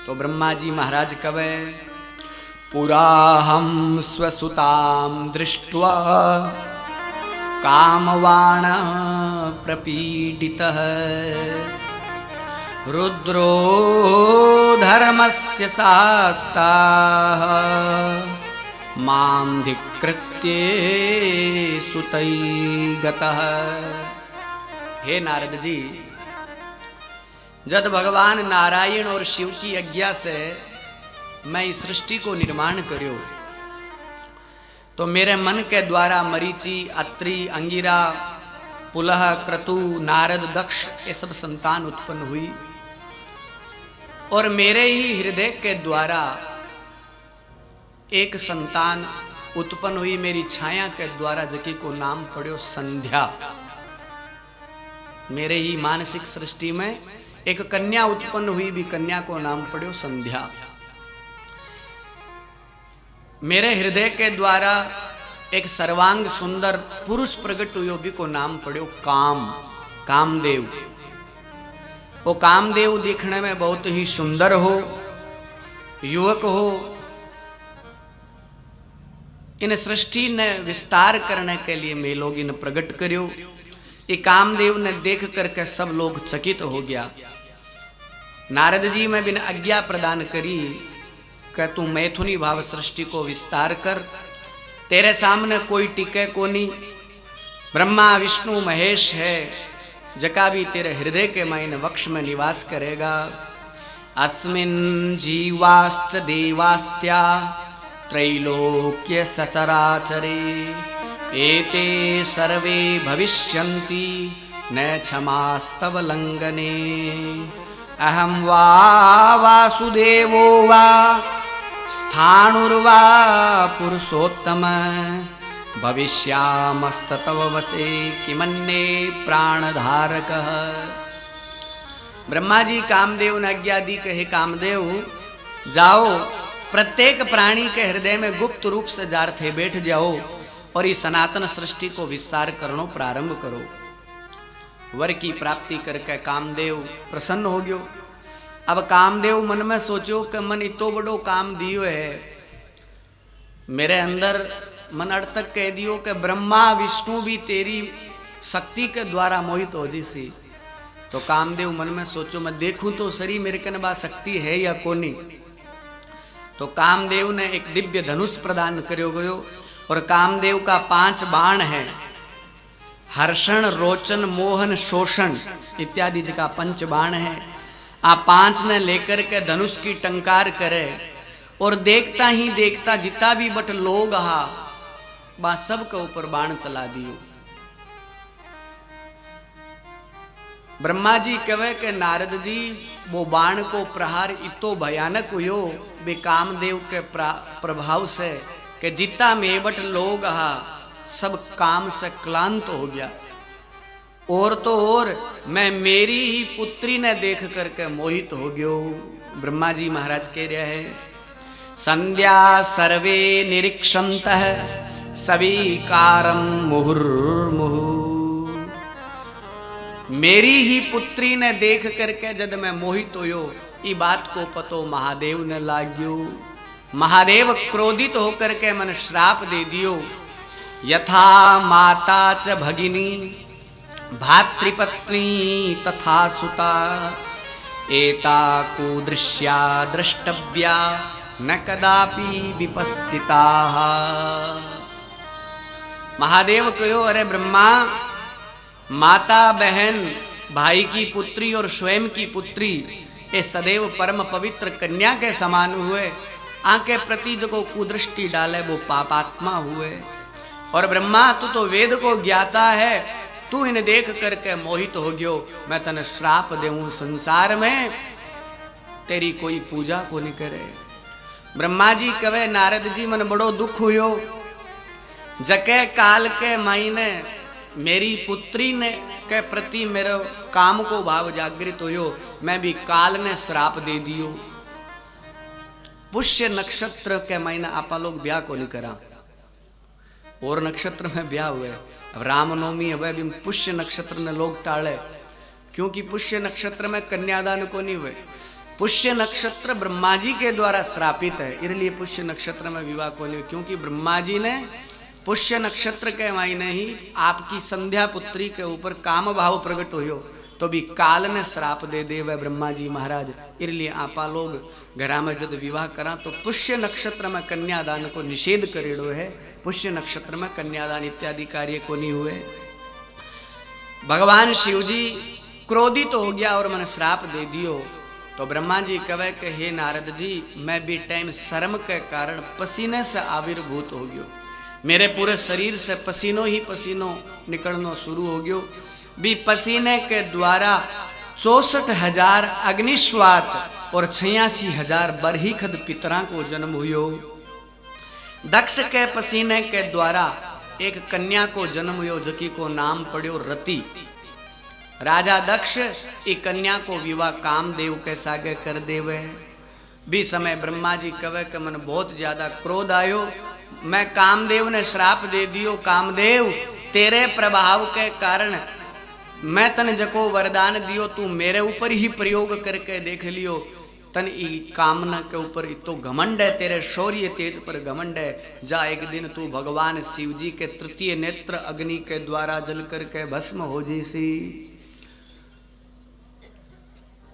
तो ब्रह्मा जी महाराज कवे पुराहम स्वसुताम दृष्ट्वा कामवाण प्रपीडितः रुद्रो धर्मस्य शास्ताः मां धिक्कृत्य सुतै गतः। हे नारद जी, जब भगवान नारायण और शिव की आज्ञा से मैं इस सृष्टि को निर्माण करियो, तो मेरे मन के द्वारा मरीचि, अत्रि, अंगिरा, पुलह, क्रतु, नारद, दक्ष ये सब संतान उत्पन्न हुई। और मेरे ही हृदय के द्वारा एक संतान उत्पन्न हुई, मेरी छाया के द्वारा, जकी को नाम पड़ो संध्या। मेरे ही मानसिक सृष्टि में एक कन्या उत्पन्न हुई, भी कन्या को नाम पड़ो संध्या। मेरे हृदय के द्वारा एक सर्वांग सुंदर पुरुष प्रकट हुई, भी को नाम पड़ो कामदेव। वो कामदेव दिखने में बहुत ही सुंदर हो, युवक हो। इन सृष्टि ने विस्तार करने के लिए मैं लोग इन प्रकट करियो। ये कामदेव ने देख करके सब लोग चकित हो गया। नारद जी में बिन आज्ञा प्रदान करी कि तू मैथुनी भाव सृष्टि को विस्तार कर, तेरे सामने कोई टिके को नहीं। ब्रह्मा विष्णु महेश है, जका भी तेरे हृदय के मायने वक्ष में निवास करेगा। अस्मिन् जीवाश्च देवास्त्या त्रैलोक्य सचराचरे एते सर्वे भविष्यन्ति न क्षमास्तव लंघने। अहं वा वासुदेवो वा स्थाणुर्वा पुरुषोत्तम भविष्यामस्ततव वसे किमन्ये प्राणधारक। ब्रह्मा जी कामदेव ने आज्ञा दी, कहे कामदेव जाओ, प्रत्येक प्राणी के हृदय में गुप्त रूप से जार थे बैठ जाओ और इस सनातन सृष्टि को विस्तार करनो प्रारंभ करो। वर की प्राप्ति करके कामदेव प्रसन्न हो गयो। अब कामदेव मन में सोचो कि मन इतो बड़ो काम दियो है, मेरे अंदर मन अर्थक कह दियो कि ब्रह्मा विष्णु भी तेरी शक्ति के द्वारा मोहित हो जैसी। तो कामदेव मन में सोचो मैं देखूं तो सरी मेरे कन बा शक्ति है या कोनी। तो कामदेव ने एक दिव्य धनुष प्रदान करो गयो और कामदेव का 5 बाण है, हर्षण, रोचन, मोहन, शोषण इत्यादि जिका 5 बाण है। आ 5 ने लेकर के धनुष की टंकार करे और देखता ही देखता जितना भी बट लोग हा बा सब के ऊपर बाण चला दियो। ब्रह्मा जी कहे कि नारद जी वो बाण को प्रहार इतो भयानक हुयो बे कामदेव के प्रभाव से कि जितना मेबट लोग हा सब काम से क्लांत हो गया। और तो और मैं मेरी ही पुत्री ने देख करके मोहित हो गयो। ब्रह्मा जी महाराज कह रहे हैं संध्या सर्वे निरीक्षन्तः सविकारं मुहुर्मुहु। मेरी ही पुत्री ने देख करके जब मैं मोहित होयो, ई बात को पतो महादेव ने लाग्यो। महादेव क्रोधित होकर के मन श्राप दे दियो। यथा माता च भगिनी भातृपत्नी तथा सुता एता कुदृश्या द्रष्टव्या न कदापि विपश्चिता। महादेव कहो अरे ब्रह्मा, माता बहन भाई की पुत्री और स्वयं की पुत्री ये सदैव परम पवित्र कन्या के समान हुए। आंखें प्रति जो को कुदृष्टि डाले वो पापात्मा हुए। और ब्रह्मा तू तो वेद को ज्ञाता है, तू इन्हें देख करके मोहित हो गयो। मैं तने श्राप देऊं, संसार में तेरी कोई पूजा को नहीं करे। ब्रह्मा जी कहे नारद जी मन बड़ो दुख हुयो, जके काल के मायने मेरी पुत्री ने के प्रति मेरे काम को भाव जागृत हुयो, मैं भी काल ने श्राप दे दियो। पुष्य नक्षत्र के महीना आपा लोग ब्याह को नहीं करा, और नक्षत्र में ब्याह हुए। अब रामनवमी है भी पुष्य नक्षत्र ने लोग टाले, क्योंकि पुष्य नक्षत्र में कन्यादान को नहीं हुए। पुष्य नक्षत्र ब्रह्मा जी के द्वारा श्रापित है, इसलिए पुष्य नक्षत्र में विवाह को नहीं, क्योंकि ब्रह्मा जी ने पुष्य नक्षत्र के मायने ही आपकी संध्या पुत्री के ऊपर काम भाव प्रकट हो तो भी काल ने श्राप दे दे वह ब्रह्मा जी महाराज। इसलिए आपा लोग घरा में जब विवाह करा तो पुष्य नक्षत्र में कन्यादान को निषेध करेड़ो है, पुष्य नक्षत्र में कन्यादान इत्यादि कार्य को नहीं हुए। भगवान शिव जी क्रोधित हो गया और मैंने श्राप दे दियो तो ब्रह्मा जी कहे कि हे नारद जी, मैं भी टाइम शर्म के कारण पसीने से आविर्भूत हो गयो, मेरे पूरे शरीर से पसीनों ही पसीनों निकलना शुरू हो गयो। भी पसीने के द्वारा 64,000 अग्निश्वात और 86,000 बरहीखद पितरा को जन्म हुयो। दक्ष के पसीने के द्वारा एक कन्या को जन्म हुयो जकी को नाम पड़ियो रति। राजा दक्ष ई कन्या को विवाह कामदेव के सागे कर देवे। भी समय ब्रह्मा जी कहे कि मन बहुत ज्यादा क्रोध आयो, मैं कामदेव ने श्राप दे दियो, कामदेव तेरे प्रभाव के कारण मैं तन जको वरदान दियो तू मेरे ऊपर ही प्रयोग करके देख लियो, तन ई कामना के ऊपर तो घमंड है, तेरे शौर्य तेज पर घमंड है, जा एक दिन तू भगवान शिव जी के तृतीय नेत्र अग्नि के द्वारा जल करके भस्म हो जैसी।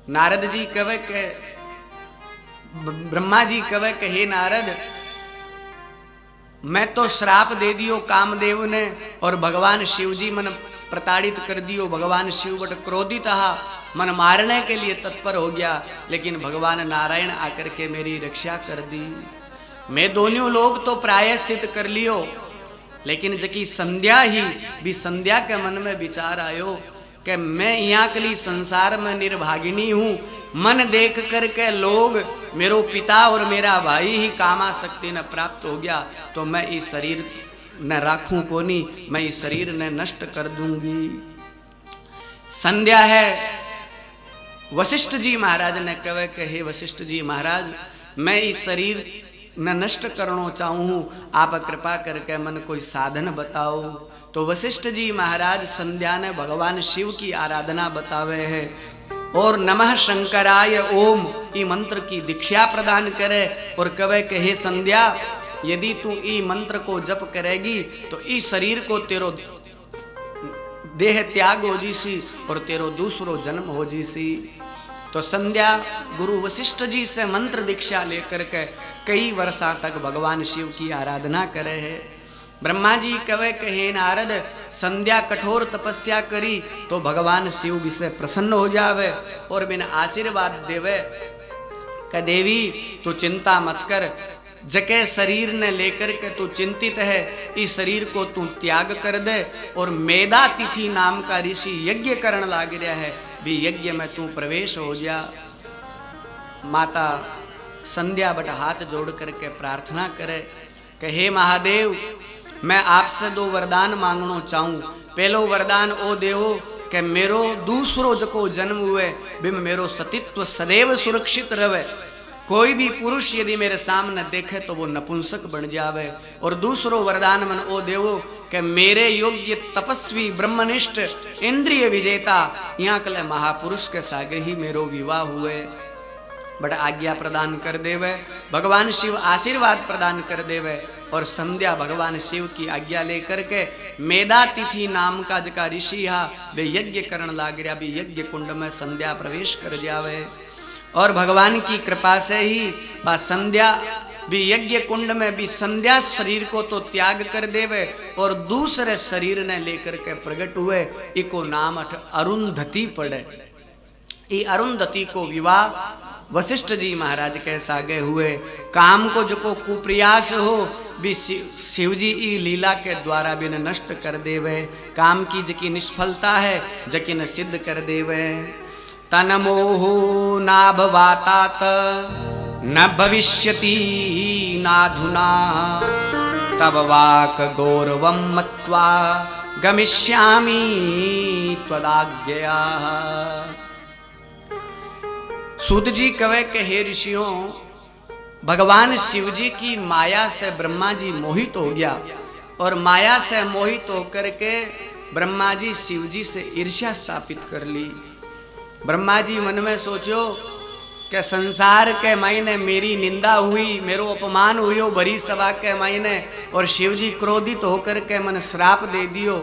नारद जी कहे के ब्रह्मा जी कहे कि हे नारद, मैं तो श्राप दे दियो कामदेव ने और भगवान शिव जी मन प्रताड़ित कर दियो, भगवान शिव बट क्रोधित हा, मन मारने के लिए तत्पर हो गया, लेकिन भगवान नारायण आकर के मेरी रक्षा कर दी। मैं दोनों लोग तो प्रायश्चित कर लियो, लेकिन जकी संध्या ही भी संध्या के मन में विचार आयो कि मैं यहाँ के लिए संसार में निर्भागिनी हूँ, मन देख करके लोग मेरो पिता और मेरा भाई ही कामा शक्ति न प्राप्त हो गया तो मैं इस शरीर न राखूं को नहीं, मैं इस शरीर ने नष्ट कर दूंगी। संध्या है। वशिष्ठ जी महाराज ने कहे कि हे वशिष्ठ जी महाराज, मैं इस शरीर न नष्ट करना चाहूँ, आप कृपा करके मन कोई साधन बताओ। तो वशिष्ठ जी महाराज संध्या ने भगवान शिव की आराधना बतावे है और नमः शंकराय ओम ई मंत्र की दीक्षा प्रदान करे और कहे कि हे संध्या, यदि तू ई मंत्र को जप करेगी तो इस शरीर को तेरो देह त्याग हो जीसी और तेरो दूसरो जन्म हो जीसी। तो संध्या गुरु वशिष्ठ जी से मंत्र दीक्षा लेकर के कई वर्षा तक भगवान शिव की आराधना करे है। ब्रह्मा जी कहे कि हे नारद, संध्या कठोर तपस्या करी तो भगवान शिव भी से प्रसन्न हो जावे और बिन आशीर्वाद देवे कि देवी तू चिंता मत कर, जके शरीर ने लेकर के तू चिंतित है, इस शरीर को तू त्याग कर दे और मेधा तिथि नाम का ऋषि यज्ञ करण लाग रहा है, भी यज्ञ में तू प्रवेश हो जा। माता संध्या बट हाथ जोड़ करके प्रार्थना करे कि हे महादेव, मैं आपसे 2 वरदान मांगना चाहूँ। पहलो वरदान ओ देवो कि मेरो दूसरो जको जन्म हुए बिम मेरो सतीत्व सदैव सुरक्षित रहे, कोई भी पुरुष यदि मेरे सामने देखे तो वो नपुंसक बन जावे। और दूसरो वरदान मन ओ देवो कि मेरे योग्य तपस्वी ब्रह्मनिष्ठ इंद्रिय विजेता यहाँ कले महापुरुष के सागे ही मेरो विवाह हुए। बड़ा आज्ञा प्रदान कर देवे, भगवान शिव आशीर्वाद प्रदान कर देवे और संध्या भगवान शिव की आज्ञा लेकर के मेधा तिथि नाम का जका ऋषि हा वे यज्ञ करण लाग रहा, भी यज्ञ कुंड में संध्या प्रवेश कर जावे और भगवान की कृपा से ही बा संध्या भी यज्ञ कुंड में भी संध्या शरीर को तो त्याग कर देवे और दूसरे शरीर ने लेकर के प्रकट हुए, इको नाम अरुंधति पड़े। ई अरुंधति को विवाह वशिष्ठ जी महाराज के सागे हुए। काम को जो को कुप्रयास हो भी शिव जी ई लीला के द्वारा भी न नष्ट कर देवे, काम की जकी निष्फलता है जकी न सिद्ध कर देवे। तन मोहो नाभवातात न भविष्यति नाधुना तब वाक गौरवम मत्वा गमिष्यामि त्वदाज्ञया। सूत जी कहे कि हे ऋषियों, भगवान शिव जी की माया से ब्रह्मा जी मोहित हो गया और माया से मोहित होकर के ब्रह्मा जी शिव जी से ईर्ष्या स्थापित कर ली। ब्रह्मा जी मन में सोचो के संसार के मायने मेरी निंदा हुई, मेरो अपमान हुई भरी सभा के मायने, और शिव जी क्रोधित होकर के मन श्राप दे दियो।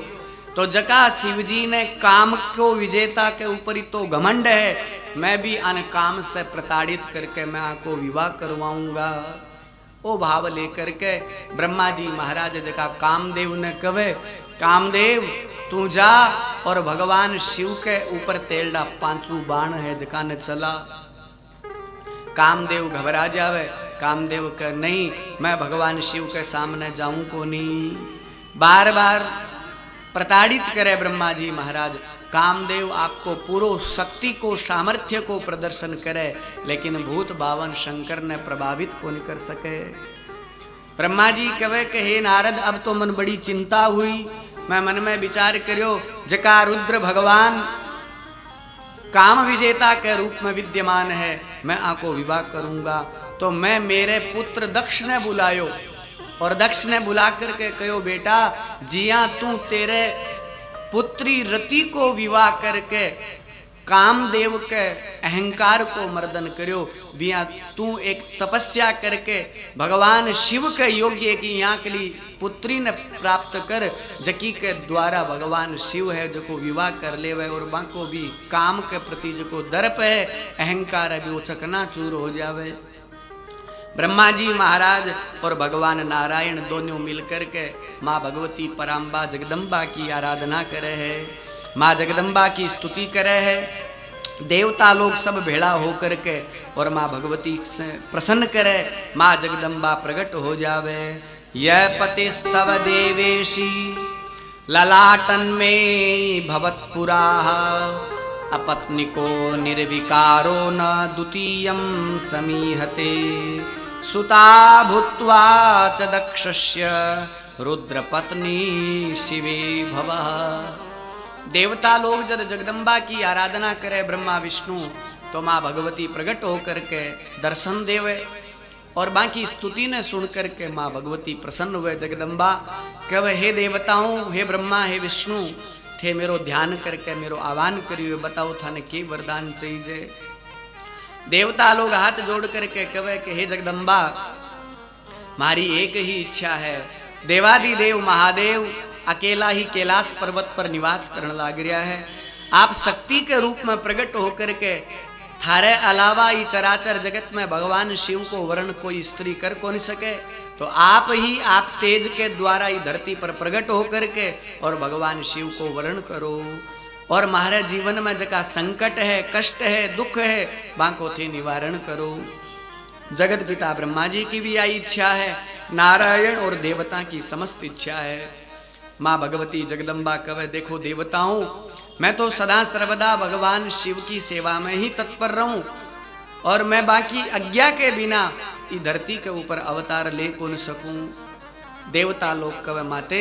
तो जका शिव जी ने काम को विजेता के ऊपर ही तो घमंड है, मैं भी अन काम से प्रताड़ित करके मैं आपको विवाह करवाऊंगा। ओ भाव लेकर के ब्रह्मा जी महाराज जका कामदेव ने कहे, कामदेव तू जा और भगवान शिव के ऊपर तेलडा 5 बाण है जका ने चला। कामदेव घबरा जावे, कामदेव कह नहीं मैं भगवान शिव के सामने जाऊं को नहीं। बार बार प्रताड़ित करे ब्रह्मा जी महाराज। कामदेव आपको पूरो शक्ति को सामर्थ्य को प्रदर्शन करे, लेकिन भूत भावन शंकर ने प्रभावित को नहीं कर सके। ब्रह्मा जी कहे कि हे नारद अब तो मन बड़ी चिंता हुई, मैं मन में विचार करियो जका रुद्र भगवान काम विजेता के रूप में विद्यमान है, मैं आको विवाह करूंगा। तो मैं मेरे पुत्र दक्ष ने बुलायो, और दक्ष ने बुला करके कहो बेटा जिया तू तेरे पुत्री रति को विवाह करके कामदेव के अहंकार को मर्दन करो, बिया तू एक तपस्या करके भगवान शिव के योग्य की यहाँ के लिए पुत्री ने प्राप्त कर, जकी के द्वारा भगवान शिव है जो को विवाह कर ले वह, और बाको भी काम के प्रति जो को दर्प है अहंकार है भी वो चकनाचूर हो जावे। ब्रह्मा जी महाराज और भगवान नारायण दोनों मिलकर के माँ भगवती पराम्बा जगदम्बा की आराधना करे है, माँ जगदम्बा की स्तुति करे है। देवता लोग सब भेड़ा होकर के और माँ भगवती से प्रसन्न करे, माँ जगदम्बा प्रकट हो जावे। यह पतिस्तव देवेशी ललाटन में भवत्पुरा अपत्निको निर्विकारो न द्वितीयं समीहते सुता भूत्वा च दक्षस्य रुद्रपत्नी शिवे भवः। देवता लोग जब जगदम्बा की आराधना करे ब्रह्मा विष्णु, तो माँ भगवती प्रकट होकर के दर्शन देवे, और बाकी स्तुति ने सुन करके माँ भगवती प्रसन्न हुए। जगदम्बा कहे हे देवताओं, हे ब्रह्मा, हे विष्णु, थे मेरो ध्यान करके मेरो आह्वान करियो, बताओ थाने के वरदान चाहिए। देवता लोग हाथ जोड़ करके कहे कि हे जगदम्बा मारी एक ही इच्छा है, देवादिदेव महादेव अकेला ही कैलाश पर्वत पर निवास करने लग रहा है, आप शक्ति के रूप में प्रकट होकर के थारे अलावा ही चराचर जगत में भगवान शिव को वर्ण कोई स्त्री कर को नहीं सके, तो आप ही आप तेज के द्वारा ही धरती पर प्रकट होकर के और भगवान शिव को वर्ण करो, और हमारे जीवन में जका संकट है, कष्ट है, दुख है, बांको थे निवारण करो। जगत पिता ब्रह्मा जी की भी आई इच्छा है, नारायण और देवता की समस्त इच्छा है। माँ भगवती जगदम्बा कहे देखो देवताओं, मैं तो सदा सर्वदा भगवान शिव की सेवा में ही तत्पर रहूं, और मैं बाकी आज्ञा के बिना इस धरती के ऊपर अवतार ले को न सकूं। देवता लोग कवे माते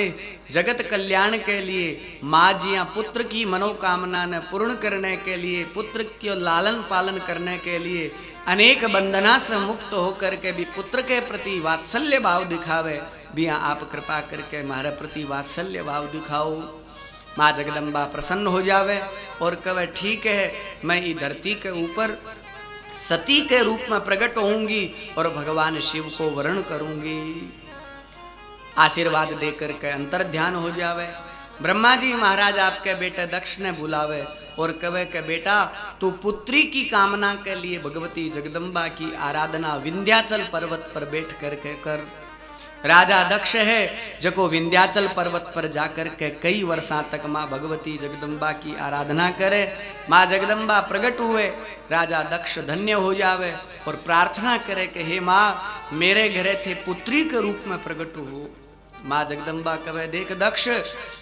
जगत कल्याण के लिए माँ जिया पुत्र की मनोकामना ने पूर्ण करने के लिए, पुत्र के लालन पालन करने के लिए अनेक बंधना से मुक्त होकर के भी पुत्र के प्रति वात्सल्य भाव दिखावे, बिया आप कृपा करके हमारे प्रति वात्सल्य भाव दिखाओ। माँ जगदम्बा प्रसन्न हो जावे और कवे ठीक है, मैं इस धरती के ऊपर सती के रूप में प्रकट होऊंगी और भगवान शिव को वर्ण करूंगी। आशीर्वाद देकर के अंतर ध्यान हो जावे। ब्रह्मा जी महाराज आपके बेटे दक्ष ने बुलावे और कहे कि बेटा तू पुत्री की कामना के लिए भगवती जगदम्बा की आराधना विंध्याचल पर्वत पर बैठ करके कर। राजा दक्ष है जो विंध्याचल पर्वत पर जाकर के कई वर्षों तक माँ भगवती जगदम्बा की आराधना करे। माँ जगदम्बा प्रकट हुए, राजा दक्ष धन्य हो जावे और प्रार्थना करे कि हे माँ मेरे घरे थे पुत्री के रूप में प्रकट हो। माँ जगदम्बा कहे देख दक्ष,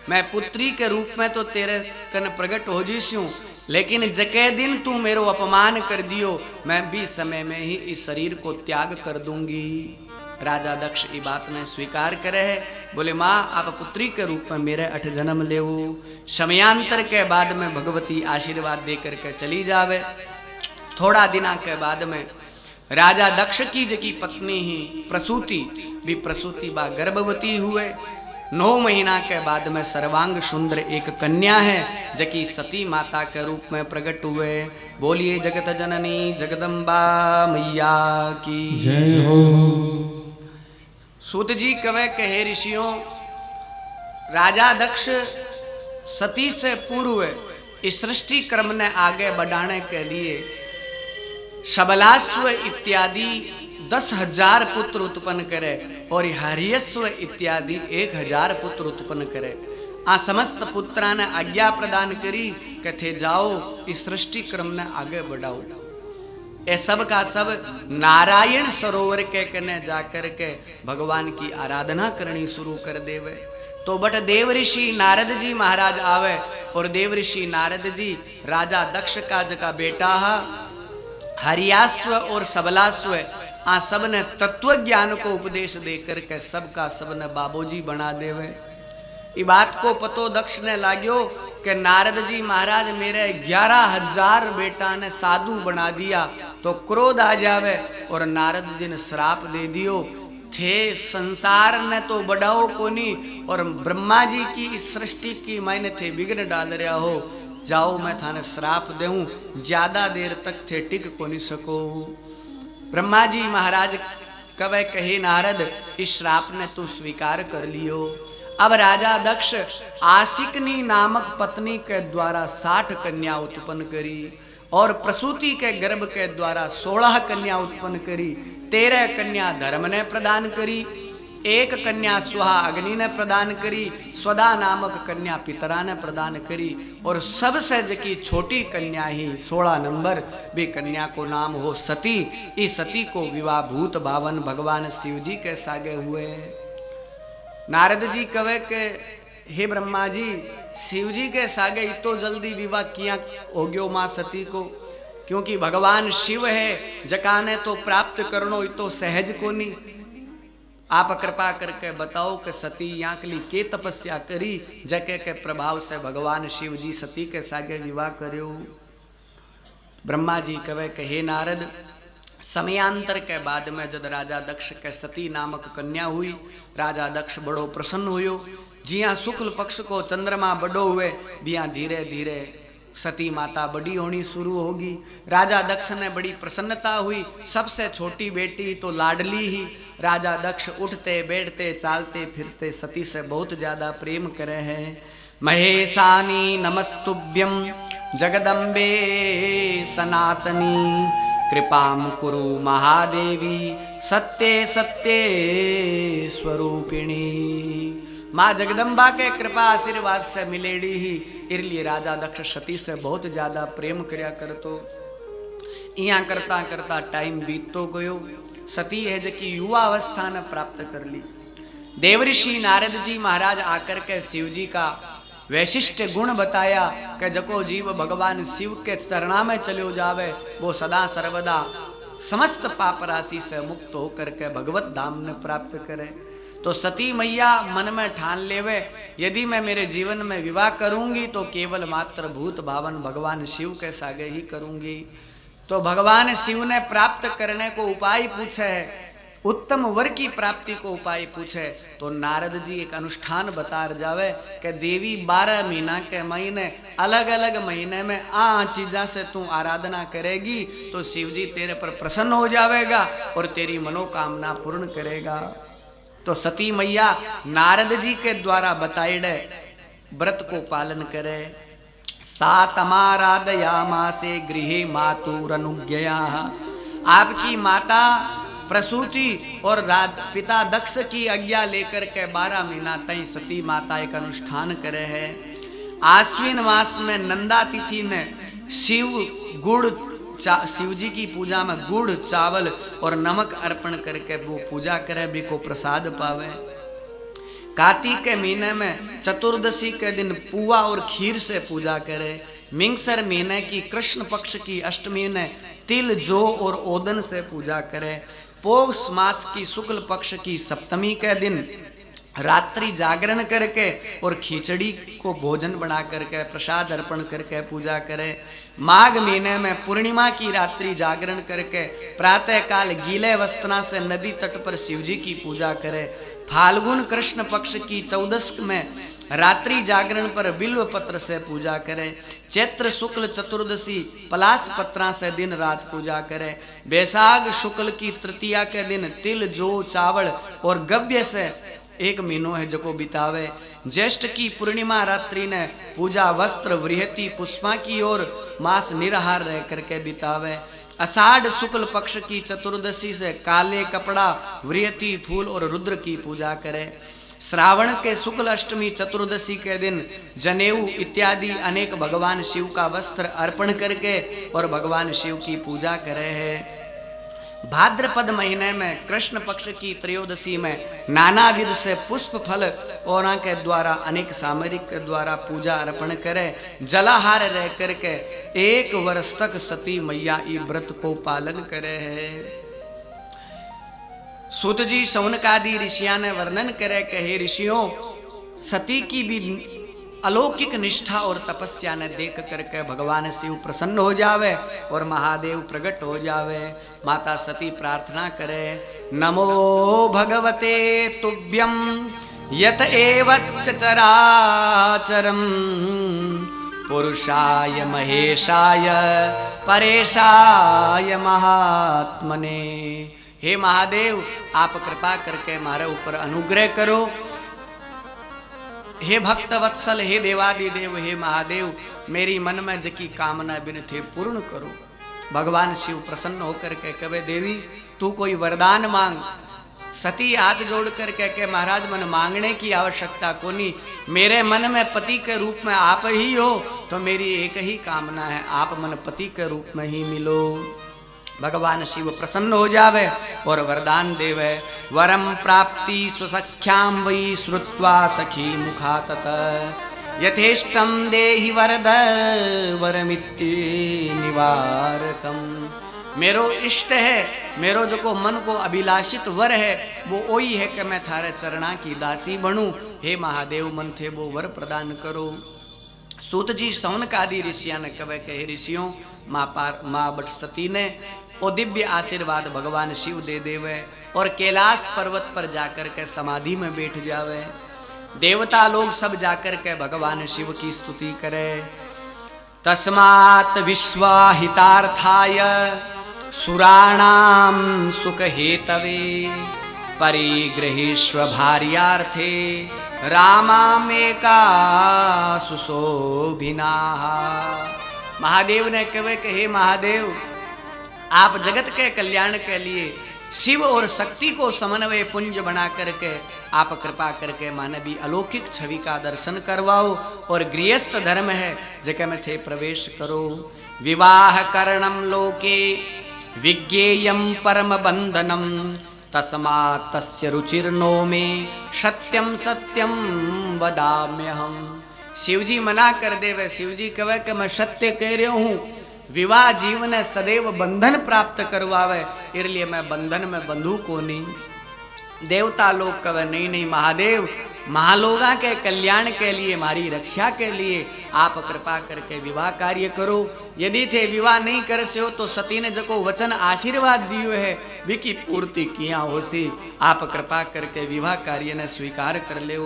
मैं पुत्री के रूप में तो तेरे कन प्रकट हो जीसूं, लेकिन जके दिन तू मेरो अपमान कर दियो, मैं भी समय में ही इस शरीर को त्याग कर दूंगी। राजा दक्ष ये बात ने स्वीकार करे है, बोले माँ आप पुत्री के रूप में मेरे 8 जन्म ले। समयांतर के बाद में भगवती आशीर्वाद दे करके चली जावे। थोड़ा दिना के बाद में राजा दक्ष की जकी पत्नी ही प्रसूति भी प्रसूति बा गर्भवती हुए। 9 महीना के बाद में सर्वांग सुंदर एक कन्या है जकी सती माता के रूप में प्रकट हुए। बोलिए जगत जननी जगदम्बा मैया की जय हो। सूत जी कवे कहे ऋषियों, राजा दक्ष सती से पूर्व इस सृष्टि क्रम ने आगे बढ़ाने के लिए शबलास्व इत्यादि 10,000 पुत्र उत्पन्न करे और हरियस्व इत्यादि 1,000 पुत्र उत्पन्न करे। आ समस्त पुत्रा ने आज्ञा प्रदान करी कथे जाओ इस सृष्टि क्रम ने आगे बढ़ाओ। ये सब का सब नारायण सरोवर के कने जाकर के भगवान की आराधना करनी शुरू कर देवे। तो बट देव ऋषि नारद जी महाराज आवे और देव ऋषि नारद जी राजा दक्ष का जका बेटा हरियास्व और सबलास्व आ सब ने तत्व ज्ञान को उपदेश देकर के सबका सब ने बाबूजी बना देवे। ये बात को पतो दक्ष ने लाग्यो कि नारद जी महाराज मेरे 11,000 बेटा ने साधु बना दिया तो क्रोध आ जावे और नारद जी ने श्राप दे दियो थे संसार ने तो बढ़ाओ कोनी और ब्रह्मा जी की इस सृष्टि की मैंने थे विघ्न डाल रहा हो। जाओ मैं थाने श्राप देऊं, ज्यादा देर तक थे टिक को नहीं सको। ब्रह्मा जी महाराज कवे कहे नारद इस श्राप ने तू स्वीकार कर लियो। अब राजा दक्ष आशिकनी नामक पत्नी के द्वारा 60 कन्या उत्पन्न करी और प्रसूति के गर्भ के द्वारा 16 कन्या उत्पन्न करी। 13 कन्या धर्म ने प्रदान करी, 1 कन्या सुहा अग्नि ने प्रदान करी, स्वदा नामक कन्या पितरा ने प्रदान करी और सबसे जकी छोटी कन्या ही 16 नंबर भी कन्या को नाम हो सती। इस सती को विवाह भूत भावन भगवान शिव जी के सागे हुए। नारद जी कवे के हे ब्रह्मा जी शिव जी के सागे इतो जल्दी विवाह किया हो गयो मां सती को, क्योंकि भगवान शिव है जकाने तो प्राप्त करनो इतो सहज को नहीं। आप कृपा करके बताओ कि सती यहाँ के लिए के तपस्या करी जके के प्रभाव से भगवान शिव जी सती के सागे विवाह करो। ब्रह्मा जी कवे के हे नारद समयांतर के बाद में जब राजा दक्ष के सती नामक कन्या हुई, राजा दक्ष बड़ो प्रसन्न हुयो। जिया शुक्ल पक्ष को चंद्रमा बड़ो हुए बिया धीरे धीरे सती माता बड़ी होनी शुरू होगी। राजा दक्ष ने बड़ी प्रसन्नता हुई। सबसे छोटी बेटी तो लाडली ही। राजा दक्ष उठते बैठते चालते फिरते सती से बहुत ज्यादा प्रेम करे हैं। महेशानी नमस्तुभ्यं जगदम्बे सनातनी कृपाम कुरु महादेवी सत्ये सत्ये स्वरूपिणी। माँ जगदम्बा के कृपा आशीर्वाद से मिलेड़ी ही इरली राजा दक्ष सती से बहुत ज्यादा प्रेम करया करतो। इया करता करता टाइम बीततो गयो। सती है जकी युवा अवस्था ने प्राप्त कर ली। देवऋषि नारद जी महाराज आकर के शिव जी का वैशिष्ट गुण बताया कि जको जीव भगवान शिव के चरणा में चलो जावे वो सदा सर्वदा समस्त पाप राशि से मुक्त होकर के भगवत धाम ने प्राप्त करे। तो सती मैया मन में ठान लेवे यदि मैं मेरे जीवन में विवाह करूंगी तो केवल मात्र भूत भावन भगवान शिव के सागे ही करूंगी। तो भगवान शिव ने प्राप्त करने को उपाय पूछे है, उत्तम वर की प्राप्ति को उपाय पूछे। तो नारद जी एक अनुष्ठान बता जावे कि देवी 12 महीना के महीने अलग अलग महीने में चीजा से तू आराधना करेगी तो शिव जी तेरे पर प्रसन्न हो जाएगा और तेरी मनोकामना पूर्ण करेगा। तो सती मैया नारद जी के द्वारा बताए व्रत को पालन करे। सातमाराधयामासे गृहे मातुरनुज्ञया। आपकी माता प्रसूति और पिता दक्ष की आज्ञा लेकर के 12 महीना तक सती माता एक अनुष्ठान करे है। आश्विन मास में नंदा तिथि ने शिव जी की पूजा में गुड़ चावल और नमक अर्पण करके वो पूजा करे भी को प्रसाद पावे। कार्तिक के महीने में चतुर्दशी के दिन पुआ और खीर से पूजा करे। मिंगसर महीने की कृष्ण पक्ष की अष्टमी ने तिल जौ और ओदन से पूजा करे। पौष मास की शुक्ल पक्ष की सप्तमी के दिन रात्रि जागरण करके और खिचड़ी को भोजन बना करके प्रसाद अर्पण करके पूजा करे। माघ महीने में पूर्णिमा की रात्रि जागरण करके प्रातः काल गीले वस्त्रा से नदी तट पर शिव जी की पूजा करे। फाल्गुन कृष्ण पक्ष की 14 में रात्रि जागरण पर बिल्व पत्र से पूजा करे। चैत्र शुक्ल चतुर्दशी पलाश पत्रा से दिन रात पूजा करे। बैसाख शुक्ल की तृतीया के दिन तिल जौ चावल और गव्य से 1 महीनो है जो को बितावे। ज्येष्ठ की पूर्णिमा रात्रि ने पूजा वस्त्र वृहति पुष्पा की ओर मास निराहार रह करके बितावे। आषाढ़ शुक्ल पक्ष की चतुर्दशी से काले कपड़ा वृहति फूल और रुद्र की पूजा करे। श्रावण के शुक्ल अष्टमी चतुर्दशी के दिन जनेऊ इत्यादि अनेक भगवान शिव का वस्त्र अर्पण करके और भगवान शिव की पूजा करे है। भाद्रपद महीने में कृष्ण पक्ष की त्रयोदशी में नाना विध से पुष्प फल और के द्वारा अनेक सामरिक के द्वारा पूजा अर्पण करे। जलाहार रह करके 1 वर्ष तक सती मैया ई व्रत को पालन करे है। सूत जी शौनकादि ऋषिया ने वर्णन करे कि हे ऋषियों, सती की भी अलौकिक निष्ठा और तपस्या ने देख करके भगवान शिव प्रसन्न हो जावे और महादेव प्रकट हो जावे। माता सती प्रार्थना करे, नमो भगवते तुभ्यं यत एवच्च चराचरं पुरुषाय महेशाय परेशाय महात्मने। हे महादेव, आप कृपा करके हमारे ऊपर अनुग्रह करो। हे भक्त वत्सल, हे देवादि देव, हे महादेव, मेरी मन में जकी कामना बिन थे पूर्ण करो। भगवान शिव प्रसन्न होकर के कहे, देवी तू कोई वरदान मांग। सती हाथ जोड़ कर के महाराज मन मांगने की आवश्यकता कोनी, मेरे मन में पति के रूप में आप ही हो, तो मेरी एक ही कामना है, आप मन पति के रूप में ही मिलो। भगवान शिव प्रसन्न हो जावे और वरदान देवे। वरम प्राप्ति स्वसख्याम वै श्रुत्वा सखी मुखातत यथेष्टम देहि वरद वरमित्ति निवारकम। मेरो इष्ट है, मेरो जो को मन को अभिलाषित वर है वो वही है कि मैं थारे चरणा की दासी बनूं। हे महादेव, मन थे वो वर प्रदान करो। सूत जी शौनकादि ऋषिया ने कहे कि हे ऋषियों, माँ बट सती ने वो दिव्य आशीर्वाद भगवान शिव दे देवे और कैलाश पर्वत पर जाकर के समाधि में बैठ जावे। देवता लोग सब जाकर के भगवान शिव की स्तुति करे। तस्मात् विश्वाहितार्थाय सुराणाम सुख हेतवे परिगृहीष्व भार्यार्थे रामामेका सुशोभिनाः। महादेव ने कहे कि हे महादेव, आप जगत के कल्याण के लिए शिव और शक्ति को समन्वय पुंज बना करके आप कृपा करके मानवी अलौकिक छवि का दर्शन करवाओ और गृहस्थ धर्म है जगह में थे प्रवेश करो। विवाह करणम लोके विज्ञेयम परम बंधनम तस्मात् तस्य रुचिर्नो में सत्यम सत्यम वदाम्यहम। शिवजी मना कर देवे। शिवजी कहे कि मैं सत्य कह रहा हूँ, विवाह जीवन सदैव बंधन प्राप्त करवावे, इसलिए मैं बंधन में बंधु को नहीं। देवता लोग कहे नहीं नहीं महादेव, महालोगा के कल्याण के लिए, हमारी रक्षा के लिए आप कृपा करके विवाह कार्य करो। यदि थे विवाह नहीं कर से हो तो सती ने जको वचन आशीर्वाद दियो है विकी पूर्ति किया हो सी, आप कृपा करके विवाह कार्य ने स्वीकार कर ले।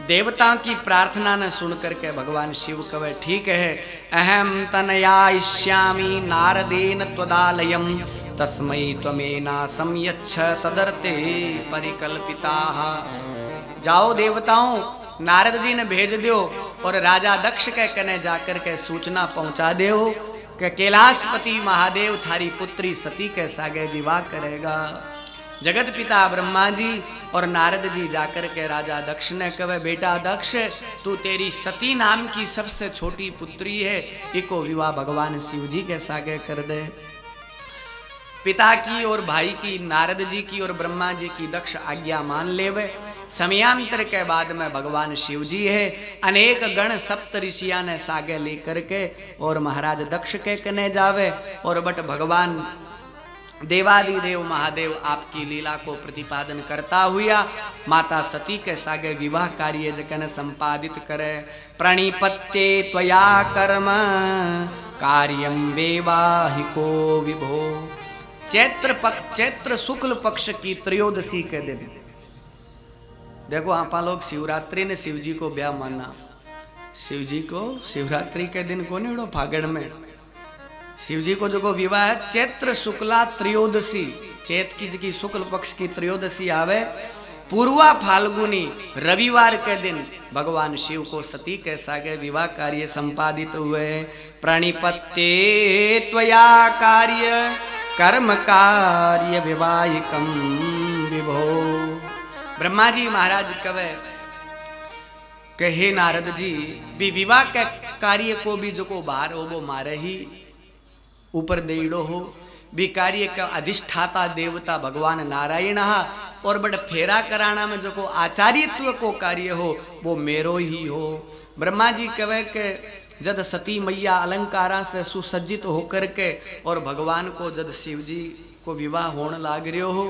देवताओं की प्रार्थना ने सुन करके भगवान शिव कहे ठीक है, अहम तनयायिष्यामि नारदेन त्वदालयम तस्मै त्वमेना संयच्छ तदर्थे परिकल्पिताः। जाओ देवताओं, नारद जी ने भेज दो और राजा दक्ष के कने जाकर के सूचना पहुंचा दो कि कैलाशपति महादेव थारी पुत्री सती के सागे विवाह करेगा। जगत पिता ब्रह्मा जी और नारद जी जाकर के राजा दक्ष ने कहे बेटा दक्ष, तू तेरी सती नाम की सबसे छोटी पुत्री है, इको विवाह भगवान शिव जी के सागे कर दे। पिता की और भाई की, नारद जी की और ब्रह्मा जी की दक्ष आज्ञा मान लेवे। समयांतर के बाद में भगवान शिव जी है, अनेक गण सप्त ऋषिया ने सागे लेकर के और महाराज दक्ष के कने जावे और बट भगवान देवादिदेव महादेव आपकी लीला को प्रतिपादन करता हुआ माता सती के सागे विवाह कार्य जकन संपादित करे। प्रणिपत्ते त्वया कर्म कार्यम वैवाहिको विभो। चैत्र शुक्ल पक्ष की त्रयोदशी के दिन, देखो आप लोग शिवरात्रि ने शिव जी को ब्याह माना, शिव जी को शिवरात्रि के दिन को नहीं फागण में शिव जी को जो विवाह है चैत्र शुक्ला त्रयोदशी, चैत की शुक्ल पक्ष की त्रयोदशी आवे पूर्वा फाल्गुनी रविवार के दिन भगवान शिव को सती के सागे विवाह कार्य संपादित हुए। प्रणिपत्ते त्वया कार्य कर्म कार्य विवाहिकम विभो। ब्रह्मा जी महाराज कवे कहे नारद जी भी विवाह के कार्य को भी जो को बाहर हो वो मारे ही ऊपर देड़ो हो, भी कार्य का अधिष्ठाता देवता भगवान नारायण और बड़ फेरा कराना में जो को आचार्यत्व को कार्य हो वो मेरो ही हो। ब्रह्मा जी कहे के जद सती मैया अलंकारा से सुसज्जित होकर के और भगवान को जद शिव जी को विवाह होने लाग रहे हो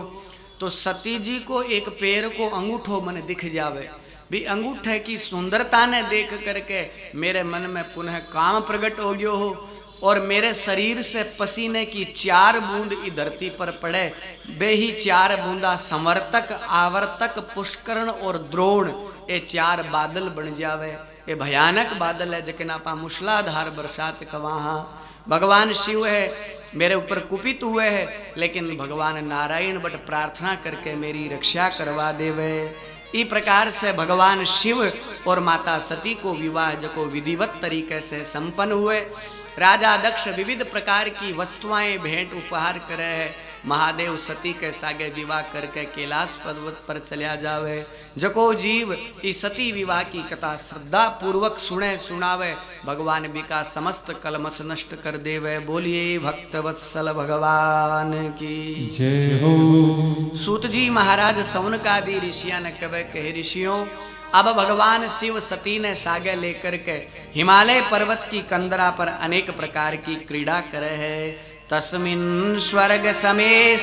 तो सती जी को एक पैर को अंगूठो मन दिख जावे, भी अंगूठे की सुंदरता ने देख करके मेरे मन में पुनः काम प्रकट हो गयो हो और मेरे शरीर से पसीने की 4 बूंद इस धरती पर पड़े, वे ही 4 बूंदा संवर्तक आवर्तक पुष्करण और द्रोण ये 4 बादल बन जावे। ये भयानक बादल है जकिन आपा मूसलाधार बरसात कवाहा। भगवान शिव है मेरे ऊपर कुपित हुए है, लेकिन भगवान नारायण बट प्रार्थना करके मेरी रक्षा करवा देवे। इस प्रकार से भगवान शिव और माता सती को विवाह जो विधिवत तरीके से संपन्न हुए। राजा दक्ष विविध प्रकार की वस्तुएं भेंट उपहार करे है। महादेव सती के सागे विवाह करके कैलाश पर्वत पर चलिया जावे। जको जीव इस सती विवाह की कथा श्रद्धा पूर्वक सुने सुनावे भगवान बिका समस्त कलमश नष्ट कर देवे। बोलिए भक्तवत्सल भगवान की जय हो। सूत जी महाराज सौनकादि ऋषिया ने कहे ऋषियों अब भगवान शिव सती ने सागे लेकर के हिमालय पर्वत की कंदरा पर अनेक प्रकार की क्रीड़ा करे है। तस्मिन् स्वर्ग समेत